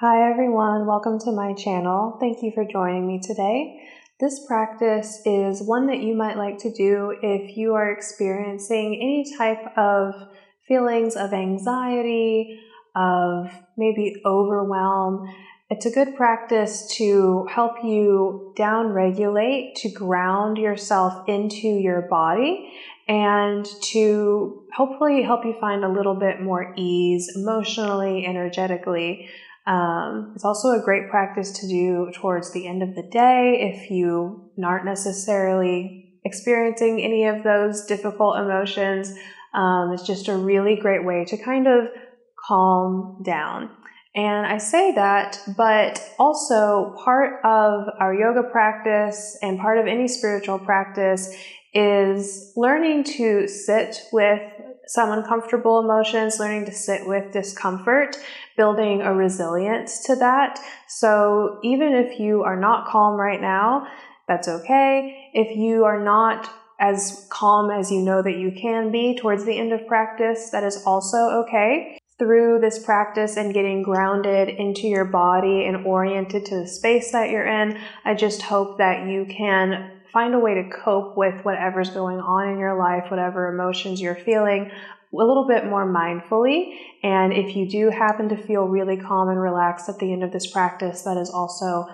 Hi everyone, welcome to my channel. Thank you for joining me today. This practice is one that you might like to do if you are experiencing any type of feelings of anxiety, of maybe overwhelm. It's a good practice to help you down-regulate, to ground yourself into your body, and to hopefully help you find a little bit more ease emotionally, energetically. It's also a great practice to do towards the end of the day if you aren't necessarily experiencing any of those difficult emotions. It's just a really great way to kind of calm down. And I say that, but also part of our yoga practice and part of any spiritual practice is learning to sit with some uncomfortable emotions, learning to sit with discomfort, building a resilience to that. So even if you are not calm right now, that's okay. If you are not as calm as you know that you can be towards the end of practice, that is also okay. Through this practice and getting grounded into your body and oriented to the space that you're in, I just hope that you can find a way to cope with whatever's going on in your life, whatever emotions you're feeling, a little bit more mindfully. And if you do happen to feel really calm and relaxed at the end of this practice, that is also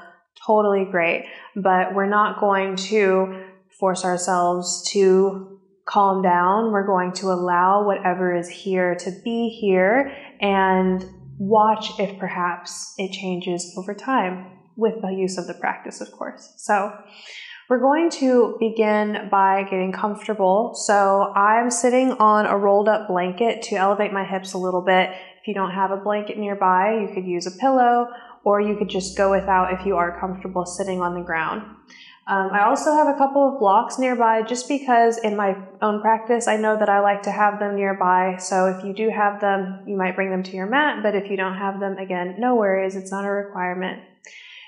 totally great. But we're not going to force ourselves to calm down. We're going to allow whatever is here to be here and watch if perhaps it changes over time with the use of the practice, of course. So we're going to begin by getting comfortable. So I'm sitting on a rolled up blanket to elevate my hips a little bit. If you don't have a blanket nearby, you could use a pillow, or you could just go without if you are comfortable sitting on the ground. I also have a couple of blocks nearby just because in my own practice, I know that I like to have them nearby. So if you do have them, you might bring them to your mat, but if you don't have them, again, no worries, it's not a requirement.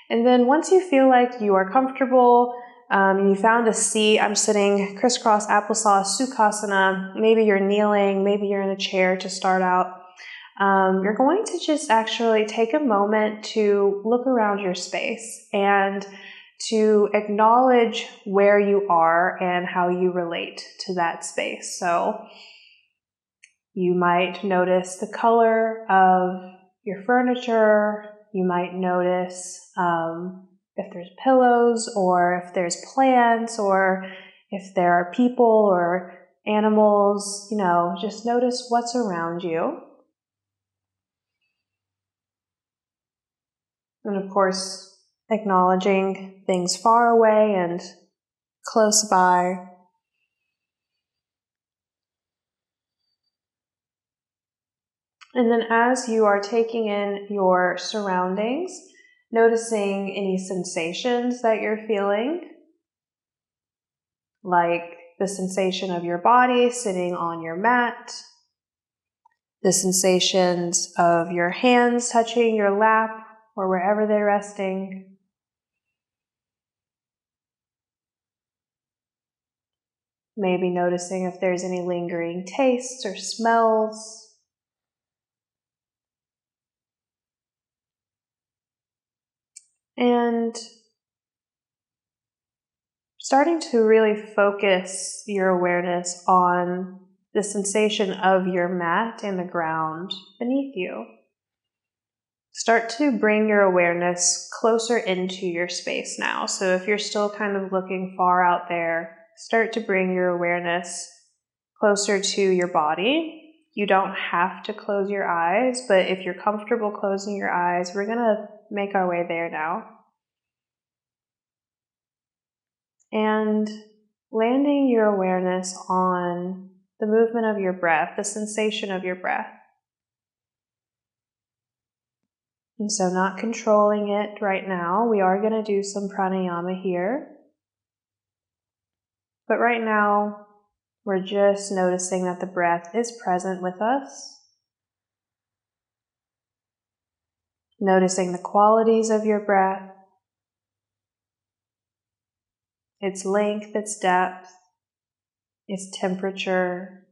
And then once you feel like you are comfortable, you found a seat, I'm sitting crisscross applesauce, Sukhasana, maybe you're kneeling, maybe you're in a chair to start out. You're going to just actually take a moment to look around your space and to acknowledge where you are and how you relate to that space. So you might notice the color of your furniture. You might notice if there's pillows or if there's plants or if there are people or animals. Just notice what's around you. And of course, acknowledging things far away and close by. And then as you are taking in your surroundings, noticing any sensations that you're feeling, like the sensation of your body sitting on your mat, the sensations of your hands touching your lap or wherever they're resting, maybe noticing if there's any lingering tastes or smells. And starting to really focus your awareness on the sensation of your mat and the ground beneath you. Start to bring your awareness closer into your space now. So if you're still kind of looking far out there, start to bring your awareness closer to your body. You don't have to close your eyes, but if you're comfortable closing your eyes, we're going to make our way there now. And landing your awareness on the movement of your breath, the sensation of your breath. And so not controlling it right now. We are going to do some pranayama here. But right now, we're just noticing that the breath is present with us. Noticing the qualities of your breath, its length, its depth, its temperature.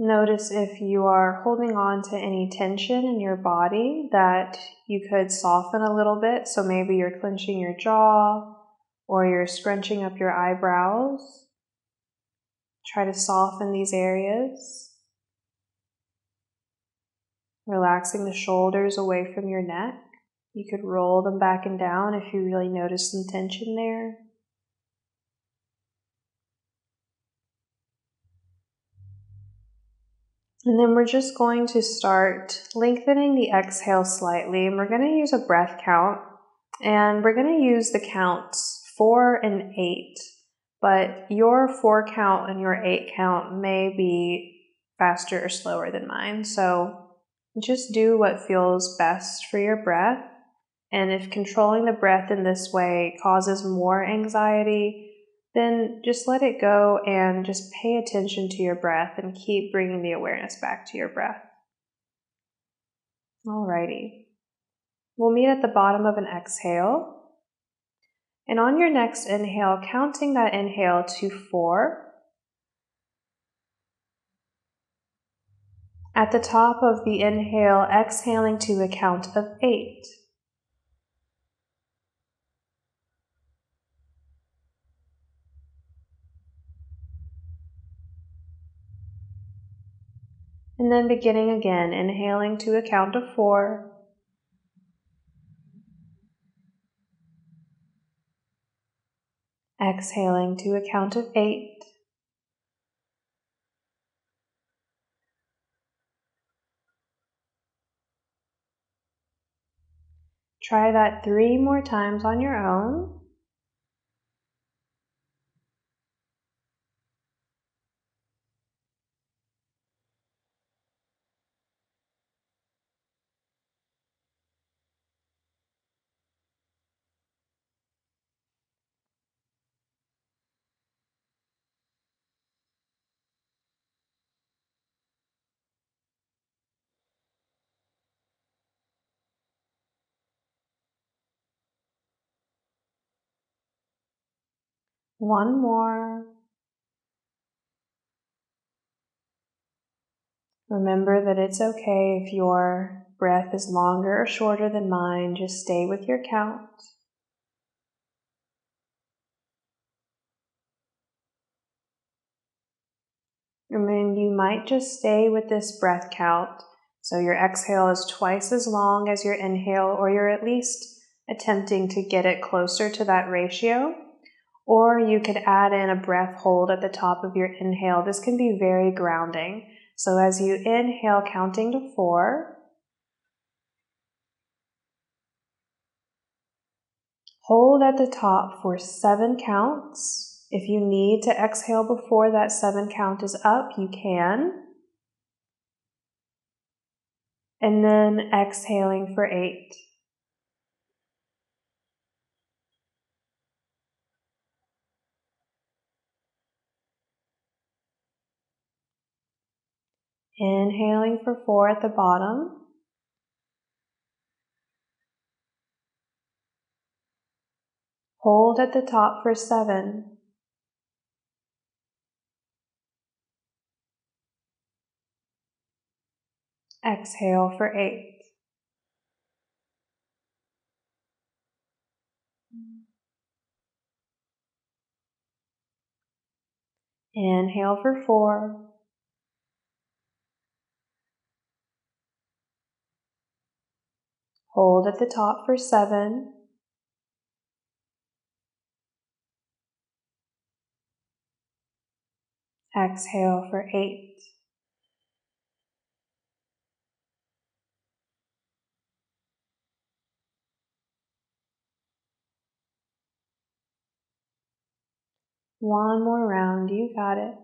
Notice if you are holding on to any tension in your body that you could soften a little bit. So maybe you're clenching your jaw or you're scrunching up your eyebrows. Try to soften these areas. Relaxing the shoulders away from your neck. You could roll them back and down if you really notice some tension there. And then we're just going to start lengthening the exhale slightly, and we're going to use a breath count, and we're going to use the counts 4 and 8, but your 4 count and your 8 count may be faster or slower than mine, so just do what feels best for your breath. And if controlling the breath in this way causes more anxiety, then just let it go and just pay attention to your breath and keep bringing the awareness back to your breath. Alrighty. We'll meet at the bottom of an exhale. And on your next inhale, counting that inhale to 4. At the top of the inhale, exhaling to a count of 8. And then beginning again, inhaling to a count of 4. Exhaling to a count of 8. Try that 3 more times on your own. One more. Remember that it's okay if your breath is longer or shorter than mine. Just stay with your count. And then you might just stay with this breath count. So your exhale is twice as long as your inhale, or you're at least attempting to get it closer to that ratio. Or you could add in a breath hold at the top of your inhale. This can be very grounding. So as you inhale, counting to 4, hold at the top for 7 counts. If you need to exhale before that 7 count is up, you can. And then exhaling for 8. Inhaling for 4 at the bottom. Hold at the top for 7. Exhale for 8. Inhale for 4. Hold at the top for 7. Exhale for 8. One more round, you got it.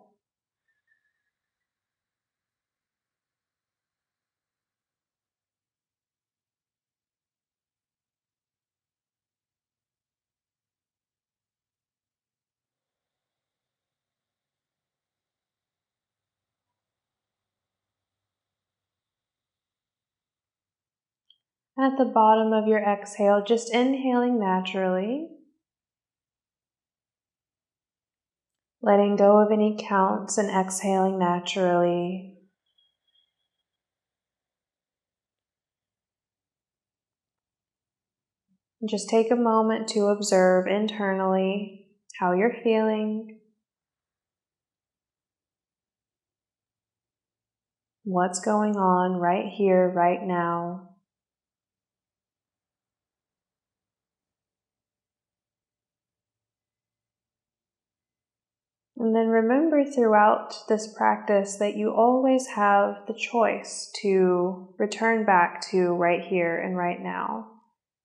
At the bottom of your exhale, just inhaling naturally, letting go of any counts and exhaling naturally. Just take a moment to observe internally how you're feeling, what's going on right here, right now. And then remember throughout this practice that you always have the choice to return back to right here and right now.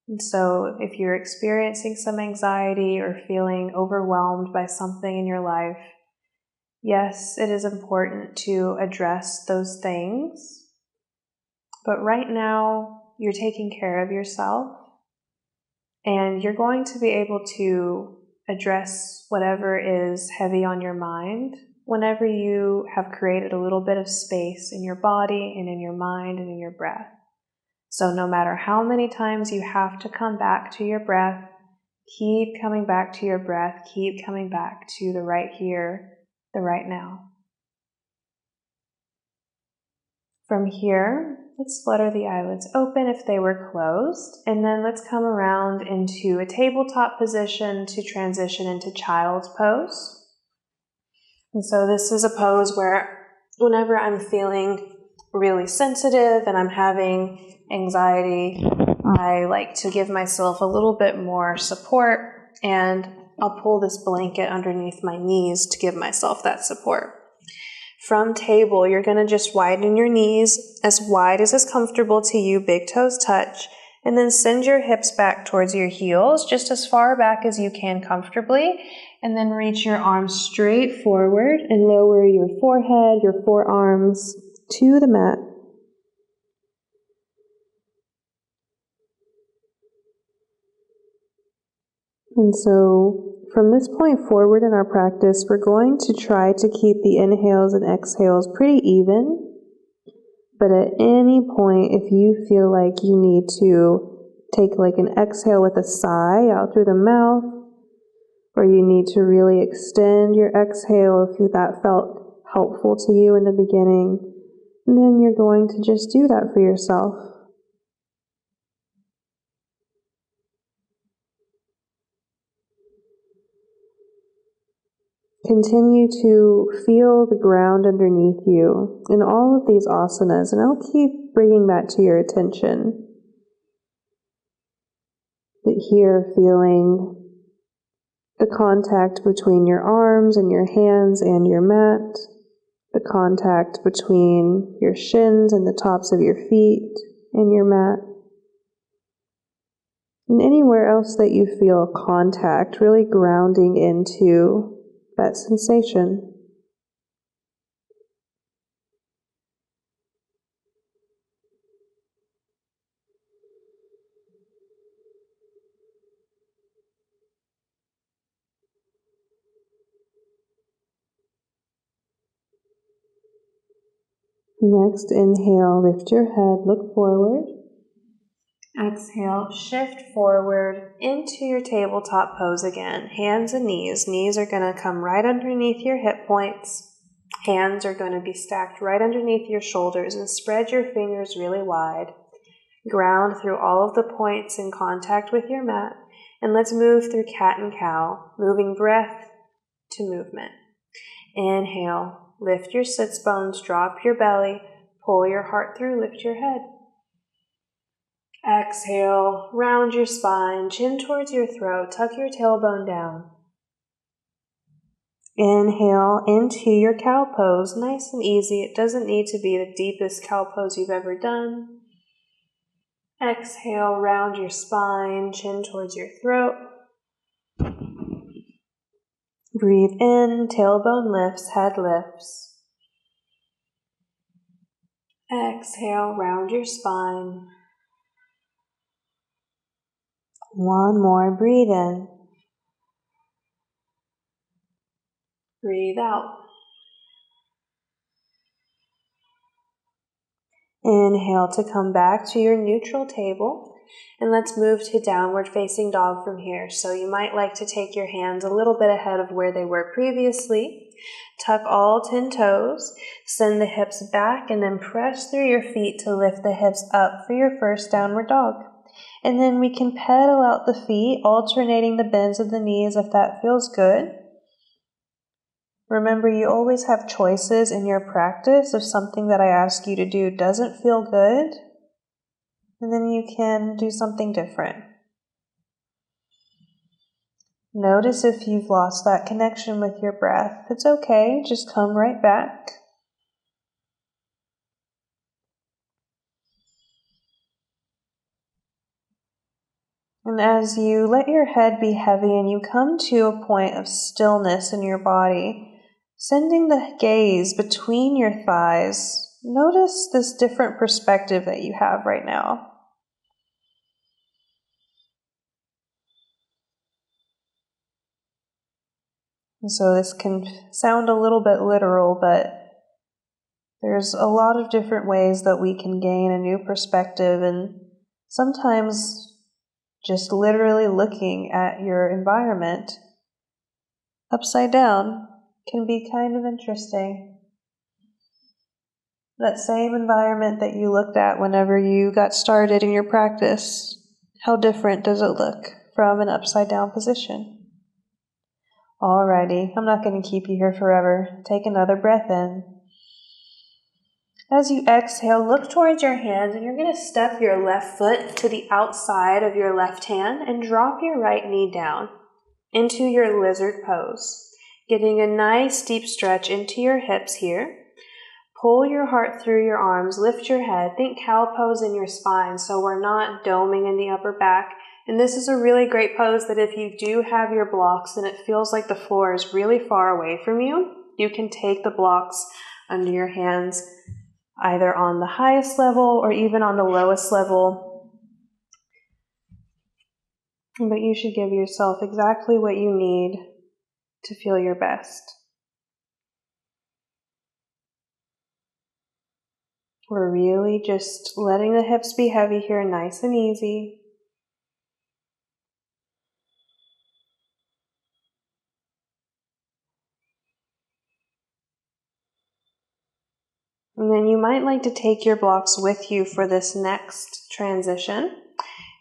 And so if you're experiencing some anxiety or feeling overwhelmed by something in your life, yes, it is important to address those things. But right now, you're taking care of yourself, and you're going to be able to address whatever is heavy on your mind whenever you have created a little bit of space in your body and in your mind and in your breath. So no matter how many times you have to come back to your breath, keep coming back to your breath, keep coming back to the right here, the right now. From here, let's flutter the eyelids open if they were closed, and then let's come around into a tabletop position to transition into child's pose. And so this is a pose where whenever I'm feeling really sensitive and I'm having anxiety, I like to give myself a little bit more support, and I'll pull this blanket underneath my knees to give myself that support. From table, you're going to just widen your knees as wide as is comfortable to you, big toes touch, and then send your hips back towards your heels, just as far back as you can comfortably, and then reach your arms straight forward and lower your forehead, your forearms to the mat. And so from this point forward in our practice, we're going to try to keep the inhales and exhales pretty even. But at any point, if you feel like you need to take like an exhale with a sigh out through the mouth, or you need to really extend your exhale if that felt helpful to you in the beginning, then you're going to just do that for yourself. Continue to feel the ground underneath you in all of these asanas, and I'll keep bringing that to your attention. But here, feeling the contact between your arms and your hands and your mat, the contact between your shins and the tops of your feet and your mat, and anywhere else that you feel contact, really grounding into that sensation. Next, inhale, lift your head, look forward. Exhale, shift forward into your tabletop pose again. Hands and knees. Knees are going to come right underneath your hip points. Hands are going to be stacked right underneath your shoulders, and spread your fingers really wide. Ground through all of the points in contact with your mat, and let's move through cat and cow, moving breath to movement. Inhale, lift your sits bones, drop your belly, pull your heart through, lift your head. Exhale, round your spine, chin towards your throat, tuck your tailbone down. Inhale into your cow pose, nice and easy. It doesn't need to be the deepest cow pose you've ever done. Exhale, round your spine, chin towards your throat. Breathe in, tailbone lifts, head lifts. Exhale, round your spine. One more, breathe in. Breathe out. Inhale to come back to your neutral table, and let's move to downward facing dog from here. So you might like to take your hands a little bit ahead of where they were previously. Tuck all 10 toes, send the hips back, and then press through your feet to lift the hips up for your first downward dog. And then we can pedal out the feet, alternating the bends of the knees if that feels good. Remember, you always have choices in your practice. If something that I ask you to do doesn't feel good, and then you can do something different. Notice if you've lost that connection with your breath. It's okay, just come right back. And as you let your head be heavy and you come to a point of stillness in your body, sending the gaze between your thighs, notice this different perspective that you have right now. And so this can sound a little bit literal, but there's a lot of different ways that we can gain a new perspective, and sometimes just literally looking at your environment upside down can be kind of interesting. That same environment that you looked at whenever you got started in your practice, how different does it look from an upside down position? Alrighty, I'm not going to keep you here forever. Take another breath in. As you exhale, look towards your hands, and you're going to step your left foot to the outside of your left hand and drop your right knee down into your lizard pose, getting a nice deep stretch into your hips here. Pull your heart through your arms, lift your head, think cow pose in your spine so we're not doming in the upper back. And this is a really great pose that if you do have your blocks and it feels like the floor is really far away from you, you can take the blocks under your hands either on the highest level or even on the lowest level. But you should give yourself exactly what you need to feel your best. We're really just letting the hips be heavy here, nice and easy. And then you might like to take your blocks with you for this next transition.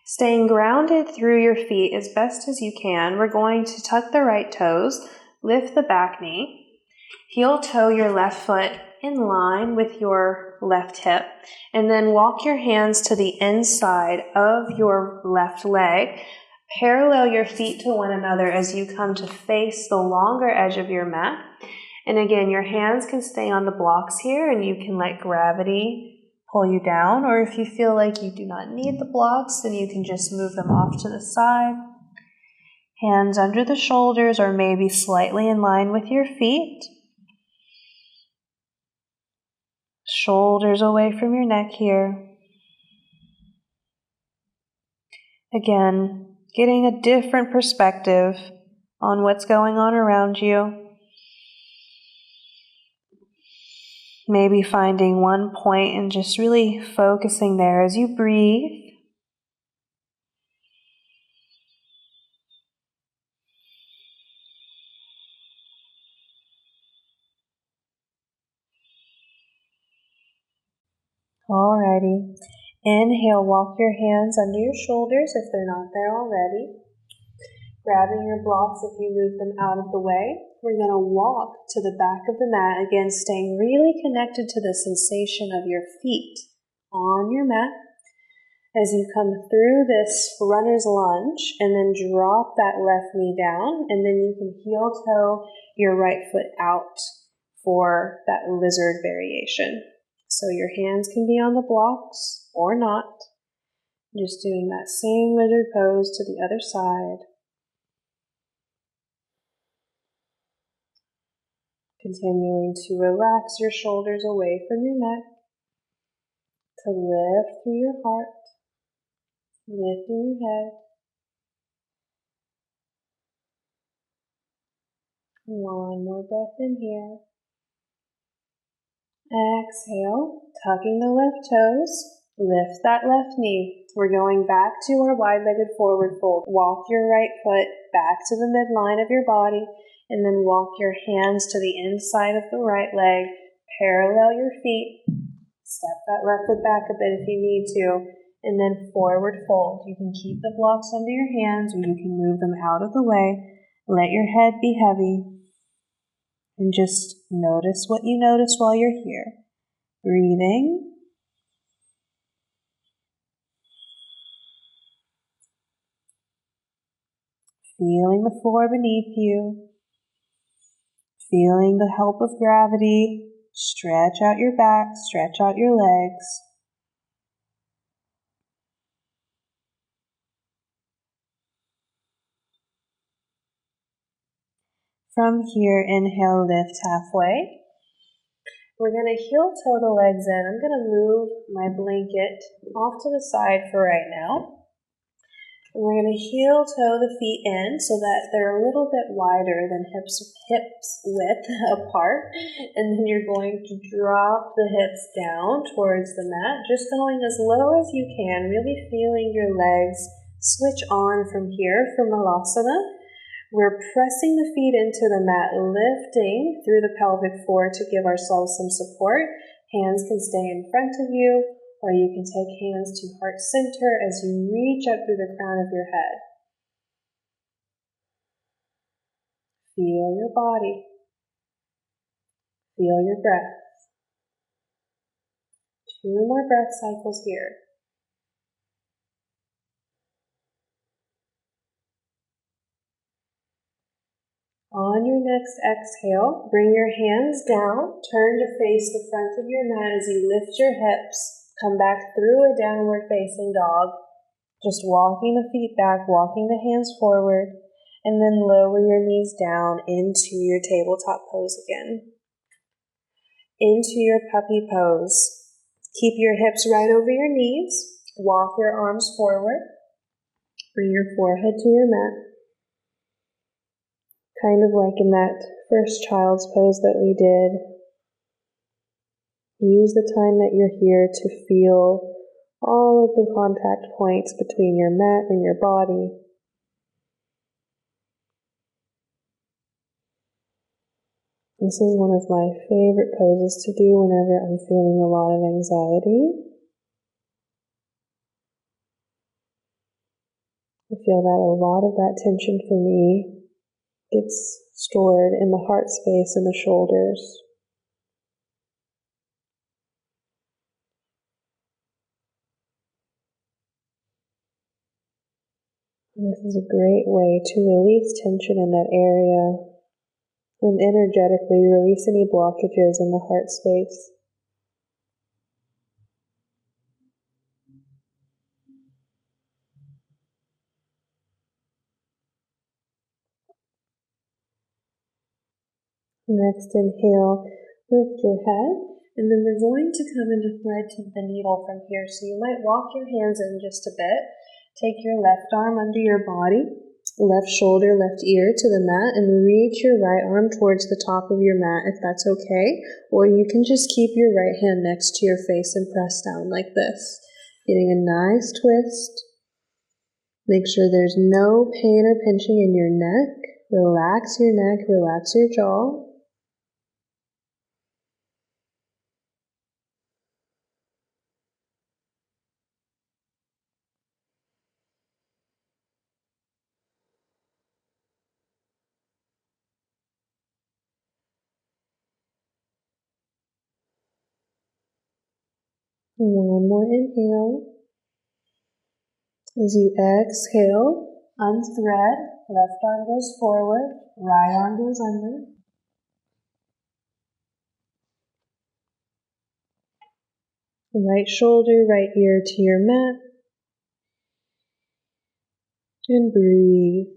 Staying grounded through your feet as best as you can, we're going to tuck the right toes, lift the back knee, heel toe your left foot in line with your left hip, and then walk your hands to the inside of your left leg. Parallel your feet to one another as you come to face the longer edge of your mat. And again, your hands can stay on the blocks here, and you can let gravity pull you down, or if you feel like you do not need the blocks, then you can just move them off to the side. Hands under the shoulders or maybe slightly in line with your feet. Shoulders away from your neck here. Again, getting a different perspective on what's going on around you. Maybe finding one point and just really focusing there as you breathe. Alrighty. Inhale, walk your hands under your shoulders if they're not there already. Grabbing your blocks if you move them out of the way. We're going to walk to the back of the mat, again staying really connected to the sensation of your feet on your mat. As you come through this runner's lunge and then drop that left knee down, and then you can heel toe your right foot out for that lizard variation. So your hands can be on the blocks or not. Just doing that same lizard pose to the other side. Continuing to relax your shoulders away from your neck, to lift through your heart, lifting your head. One more breath in here. Exhale, tucking the left toes, lift that left knee. We're going back to our wide-legged forward fold. Walk your right foot back to the midline of your body, and then walk your hands to the inside of the right leg. Parallel your feet. Step that left foot back a bit if you need to. and then forward fold. You can keep the blocks under your hands or you can move them out of the way. Let your head be heavy and just notice what you notice while you're here. Breathing. Feeling the floor beneath you. Feeling the help of gravity. Stretch out your back, stretch out your legs. From here, inhale, lift halfway. We're going to heel toe the legs in. I'm going to move my blanket off to the side for right now. And we're going to heel toe the feet in so that they're a little bit wider than hips width apart. And then you're going to drop the hips down towards the mat, just going as low as you can, really feeling your legs switch on from here for Malasana. We're pressing the feet into the mat, lifting through the pelvic floor to give ourselves some support. Hands can stay in front of you, or you can take hands to heart center as you reach up through the crown of your head. Feel your body. Feel your breath. 2 more breath cycles here. On your next exhale, bring your hands down, turn to face the front of your mat as you lift your hips, come back through a downward facing dog, just walking the feet back, walking the hands forward, and then lower your knees down into your tabletop pose again. Into your puppy pose. Keep your hips right over your knees, walk your arms forward, bring your forehead to your mat. Kind of like in that first child's pose that we did. Use the time that you're here to feel all of the contact points between your mat and your body. This is one of my favorite poses to do whenever I'm feeling a lot of anxiety. I feel that a lot of that tension for me gets stored in the heart space and the shoulders. And this is a great way to release tension in that area and energetically release any blockages in the heart space. Next, inhale, lift your head, and then we're going to come into thread to the needle from here. So you might walk your hands in just a bit. Take your left arm under your body, left shoulder, left ear to the mat, and reach your right arm towards the top of your mat if that's okay. Or you can just keep your right hand next to your face and press down like this. Getting a nice twist. Make sure there's no pain or pinching in your neck. Relax your neck, relax your jaw. One more inhale. As you exhale, unthread, left arm goes forward, right arm goes under. Right shoulder, right ear to your mat. And breathe.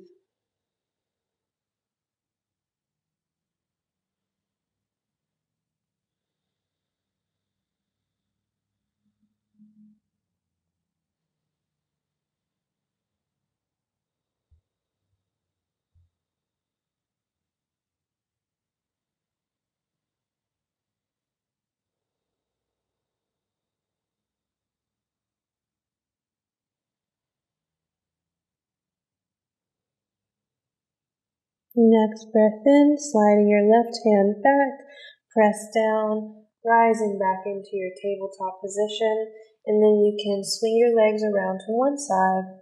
Next breath in, sliding your left hand back, press down, rising back into your tabletop position. And then you can swing your legs around to one side,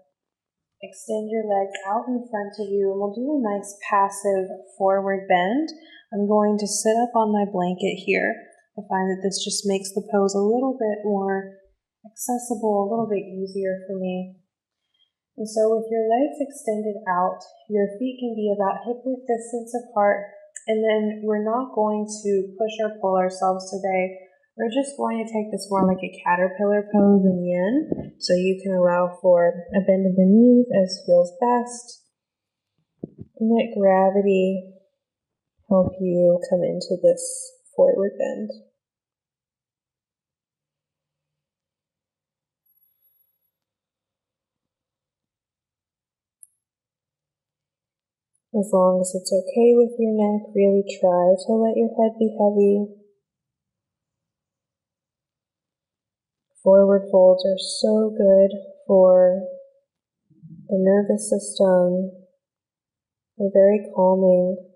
extend your legs out in front of you, and we'll do a nice passive forward bend. I'm going to sit up on my blanket here. I find that this just makes the pose a little bit more accessible, a little bit easier for me. And so with your legs extended out, your feet can be about hip-width distance apart, and then we're not going to push or pull ourselves today. We're just going to take this more like a caterpillar pose in yin, so you can allow for a bend of the knees as feels best, and let gravity help you come into this forward bend. As long as it's okay with your neck, really try to let your head be heavy. Forward folds are so good for the nervous system. They're very calming.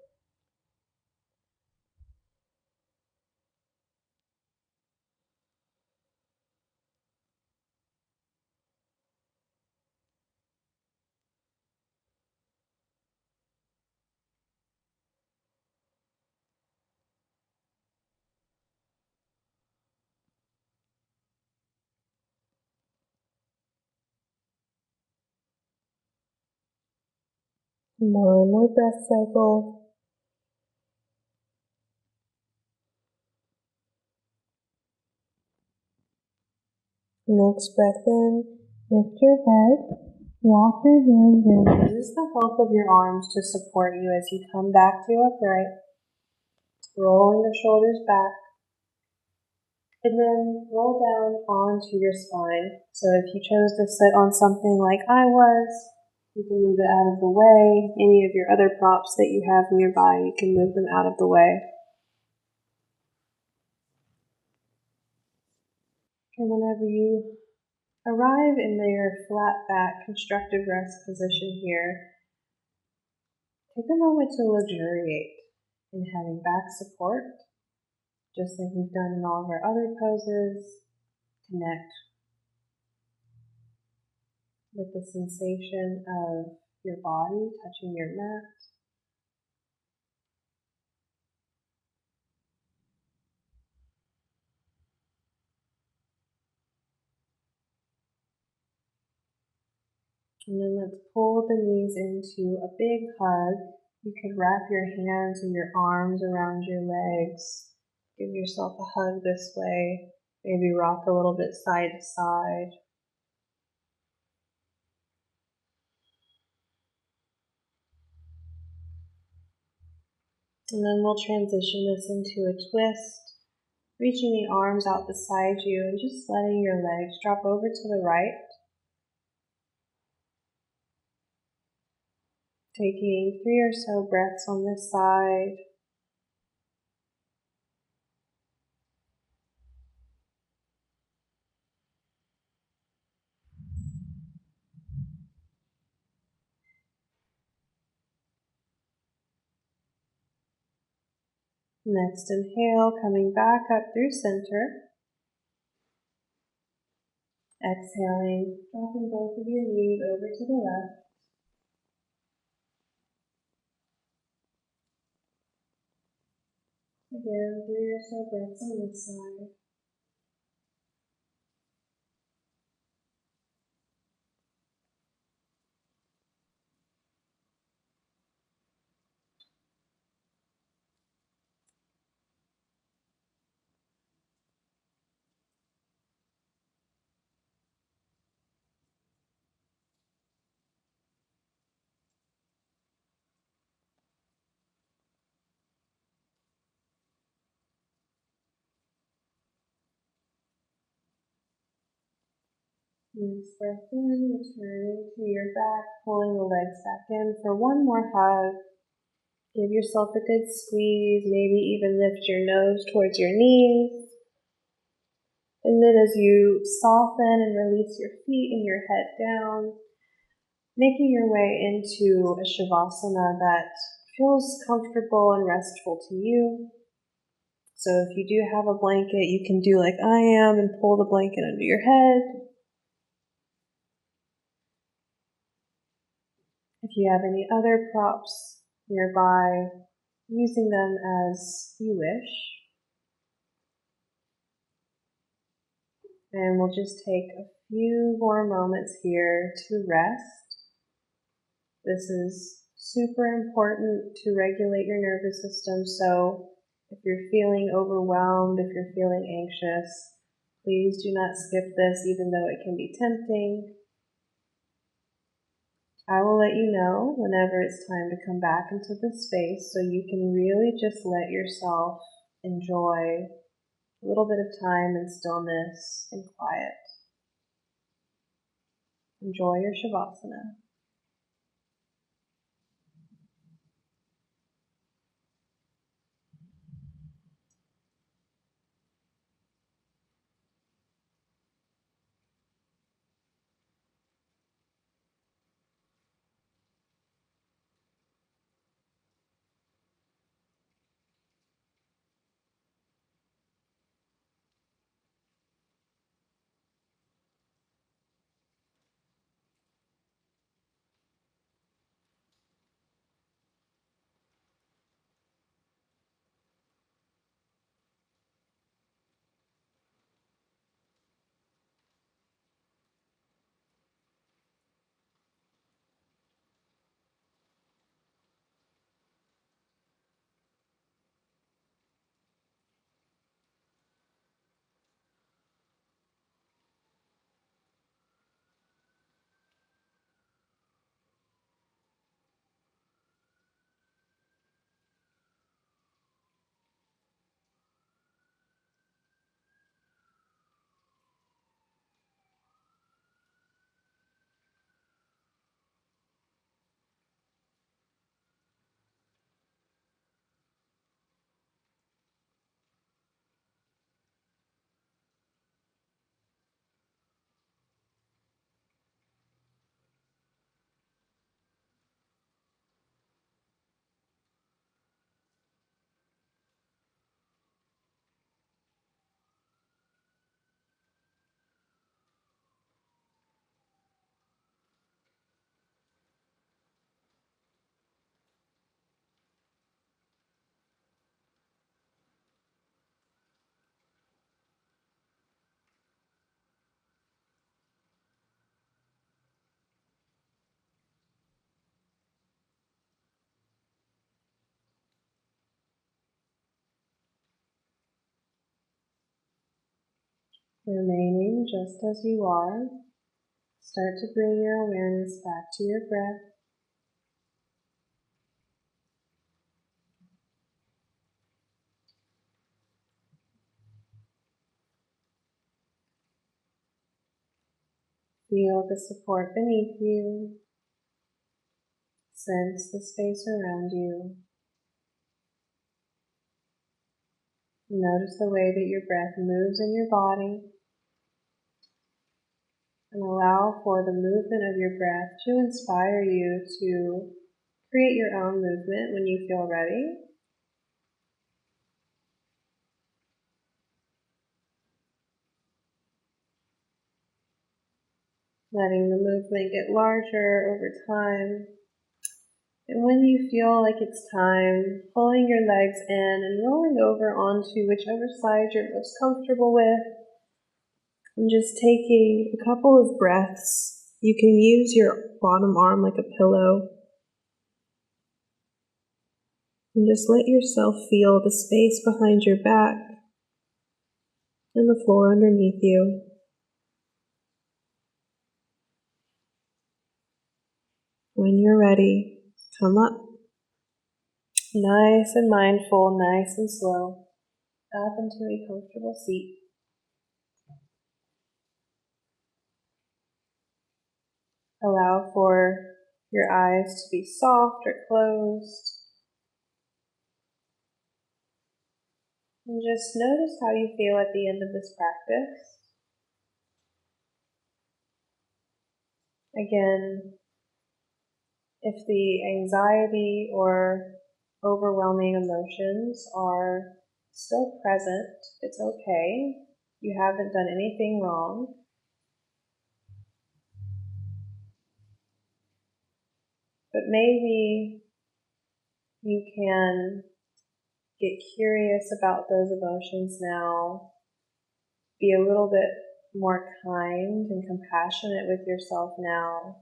One more breath cycle. Next breath in, lift your head, walk your hands in. Use the help of your arms to support you as you come back to upright, rolling the shoulders back, and then roll down onto your spine. So if you chose to sit on something like I was, you can move it out of the way. Any of your other props that you have nearby, you can move them out of the way. And whenever you arrive in your flat back constructive rest position here, take a moment to luxuriate in having back support, just like we've done in all of our other poses. Connect with the sensation of your body touching your mat. And then let's pull the knees into a big hug. You could wrap your hands or your arms around your legs. Give yourself a hug this way. Maybe rock a little bit side to side. And then we'll transition this into a twist, reaching the arms out beside you and just letting your legs drop over to the right. Taking 3 or so breaths on this side. Next inhale, coming back up through center. Exhaling, dropping both of your knees over to the left. Again, 3 or so breaths on this side. Next breath in, returning to your back, pulling the legs back in for one more hug. Give yourself a good squeeze, maybe even lift your nose towards your knees. And then as you soften and release your feet and your head down, making your way into a shavasana that feels comfortable and restful to you. So if you do have a blanket, you can do like I am and pull the blanket under your head. If you have any other props nearby, using them as you wish. And we'll just take a few more moments here to rest. This is super important to regulate your nervous system, so if you're feeling overwhelmed, if you're feeling anxious, please do not skip this, even though it can be tempting. I will let you know whenever it's time to come back into this space so you can really just let yourself enjoy a little bit of time in stillness and quiet. Enjoy your Shavasana. Remaining just as you are, start to bring your awareness back to your breath. Feel the support beneath you. Sense the space around you. Notice the way that your breath moves in your body. And allow for the movement of your breath to inspire you to create your own movement when you feel ready. Letting the movement get larger over time. And when you feel like it's time, pulling your legs in and rolling over onto whichever side you're most comfortable with. And just taking a couple of breaths. You can use your bottom arm like a pillow. And just let yourself feel the space behind your back and the floor underneath you. When you're ready, come up. Nice and mindful, nice and slow. Up into a comfortable seat. Allow for your eyes to be soft or closed. And just notice how you feel at the end of this practice. Again, if the anxiety or overwhelming emotions are still present. It's okay. You haven't done anything wrong. But maybe you can get curious about those emotions now. Be a little bit more kind and compassionate with yourself now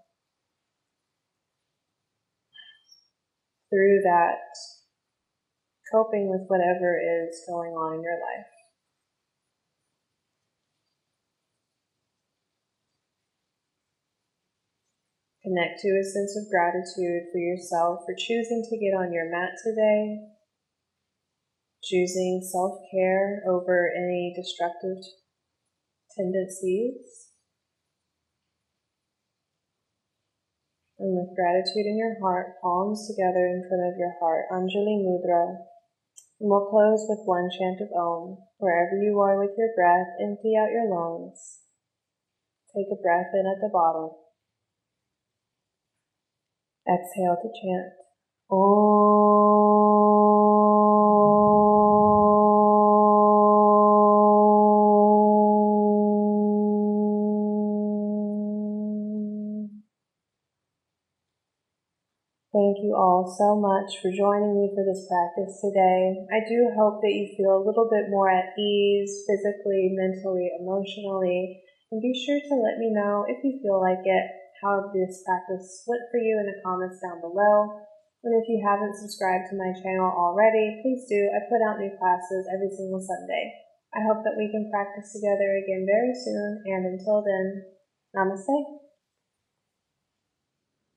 through that coping with whatever is going on in your life. Connect to a sense of gratitude for yourself for choosing to get on your mat today, choosing self-care over any destructive tendencies. And with gratitude in your heart, palms together in front of your heart, Anjali Mudra. And we'll close with one chant of Om. Wherever you are with your breath, empty out your lungs. Take a breath in at the bottom. Exhale to chant. Om. Thank you all so much for joining me for this practice today. I do hope that you feel a little bit more at ease physically, mentally, emotionally, and be sure to let me know if you feel like it, how this practice went for you in the comments down below. And if you haven't subscribed to my channel already, please do. I put out new classes every single Sunday. I hope that we can practice together again very soon, and until then, namaste.